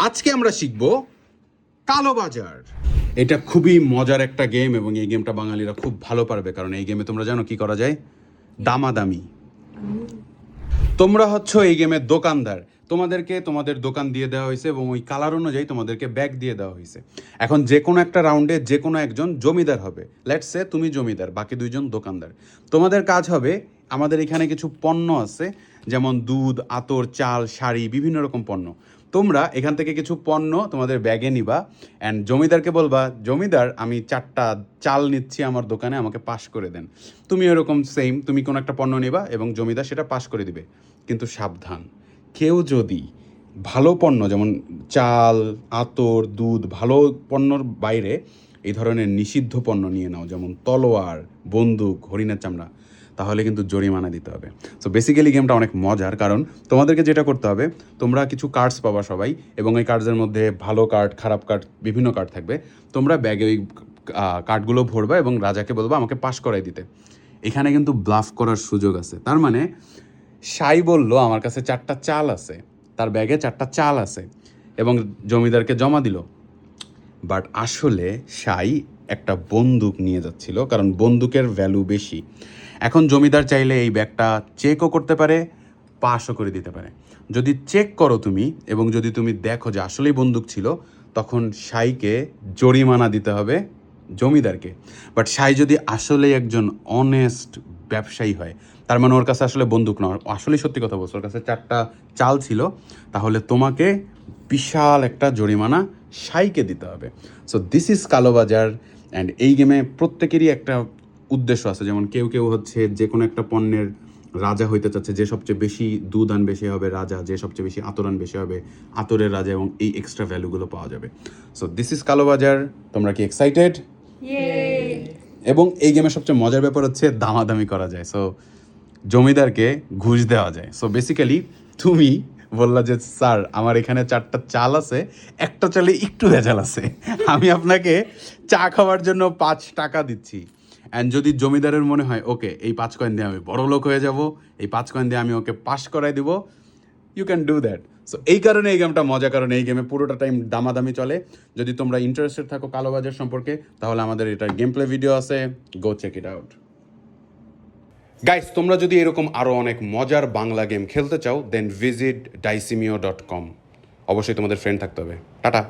আজকে আমরা শিখব কালোবাজার। এটা খুবই মজার একটা গেম এবং এই গেমটা বাঙালিরা খুব ভালো পারবে, কারণ এই গেমে তোমরা জানো কি করা যায়? দামাদামি। তোমরা হচ্ছে এই গেমের দোকানদার, তোমাদেরকে তোমাদের দোকান দিয়ে দেওয়া হয়েছে এবং ওই কালার অনুযায়ী তোমাদেরকে ব্যাগ দিয়ে দেওয়া হয়েছে। এখন যে কোনো একটা রাউন্ডে যে কোনো একজন জমিদার হবে। লেটস সে তুমি জমিদার, বাকি দুইজন দোকানদার। তোমাদের কাজ হবে, আমাদের এখানে কিছু পণ্য আছে, যেমন দুধ, আতর, চাল, শাড়ি, বিভিন্ন রকম পণ্য। তোমরা এখান থেকে কিছু পণ্য তোমাদের ব্যাগে নিবা অ্যান্ড জমিদারকে বলবা, জমিদার আমি 4টা চাল নিচ্ছি আমার দোকানে, আমাকে পাস করে দেন। তুমি এরকম সেম, তুমি কোনো একটা পণ্য নিবা এবং জমিদার সেটা পাস করে দিবে। কিন্তু সাবধান, কেউ যদি ভালো পণ্য যেমন চাল, আতর, দুধ, ভালো পণ্যর বাইরে এই ধরনের নিষিদ্ধ পণ্য নিয়ে নাও, যেমন তলোয়ার, বন্দুক, হরিণের চামড়া, তাহলে কিন্তু জরিমানা দিতে হবে। সো বেসিক্যালি গেমটা অনেক মজার, কারণ তোমাদেরকে যেটা করতে হবে, তোমরা কিছু কার্ডস পাবা সবাই, এবং এই কার্ডসের মধ্যে ভালো কার্ড, খারাপ কার্ড, বিভিন্ন কার্ড থাকবে। তোমরা ব্যাগে ওই কার্ডগুলো ভরবা এবং রাজাকে বলবা আমাকে পাস করাই দিতে। এখানে কিন্তু ব্লাফ করার সুযোগ আছে। তার মানে সাই বলল আমার কাছে 4টা চাল আছে, তার ব্যাগে 4টা চাল আছে এবং জমিদারকে জমা দিল। বাট আসলে সাই একটা বন্দুক নিয়ে যাচ্ছিল, কারণ বন্দুকের ভ্যালু বেশি। এখন জমিদার চাইলে এই ব্যাগটা চেকও করতে পারে, পাসও করে দিতে পারে। যদি চেক করো তুমি এবং যদি তুমি দেখো যে আসলেই বন্দুক ছিল, তখন সাইকে জরিমানা দিতে হবে জমিদারকে। বাট সাই যদি আসলেই একজন অনেস্ট ব্যবসায়ী হয়, তার মানে ওর কাছে আসলে বন্দুক নয়, আসলেই সত্যি কথা বলছো, ওর কাছে 4টা চাল ছিল, তাহলে তোমাকে বিশাল একটা জরিমানা সাইকে দিতে হবে। সো দিস ইজ কালোবাজার। অ্যান্ড এই গেমে প্রত্যেকেরই একটা উদ্দেশ্য আছে, যেমন কেউ কেউ হচ্ছে যে কোনো একটা পণ্যের রাজা হইতে চাচ্ছে, যে সবচেয়ে বেশি দুধ আনবে সে হবে রাজা, যে সবচেয়ে বেশি আতর আনবে সে হবে আতরের রাজা, এবং এই এক্সট্রা ভ্যালুগুলো পাওয়া যাবে। সো দিস ইজ কালোবাজার। তোমরা কি এক্সাইটেড? এবং এই গেমের সবচেয়ে মজার ব্যাপার হচ্ছে দামাদামি করা যায়। সো জমিদারকে ঘুষ দেওয়া যায়। সো বেসিক্যালি তুমি বললা যে স্যার আমার এখানে 4টা চাল আছে, একটা চালে একটু ভেজাল আছে, আমি আপনাকে চা খাওয়ার জন্য 5 টাকা দিচ্ছি। অ্যান্ড যদি জমিদারের মনে হয় ওকে এই 5 কয়েন দিয়ে আমি বড় লোক হয়ে যাব, এই 5 কয়েন দিয়ে আমি ওকে পাস করাই দিব, you can do that. So এই কারণে এই গেমটা মজা, কারণ এই গেমে পুরোটা টাইম দামাদামি চলে। যদি তোমরা ইন্টারেস্টেড থাকো কালোবাজার সম্পর্কে, তাহলে আমাদের এটার গেম প্লে ভিডিও আছে, go check it out. Guys, তোমরা যদি এরকম আরও অনেক মজার বাংলা গেম খেলতে চাও, দেন ভিজিট dicemio.com। অবশ্যই তোমাদের ফ্রেন্ড থাকতে হবে। টাটা।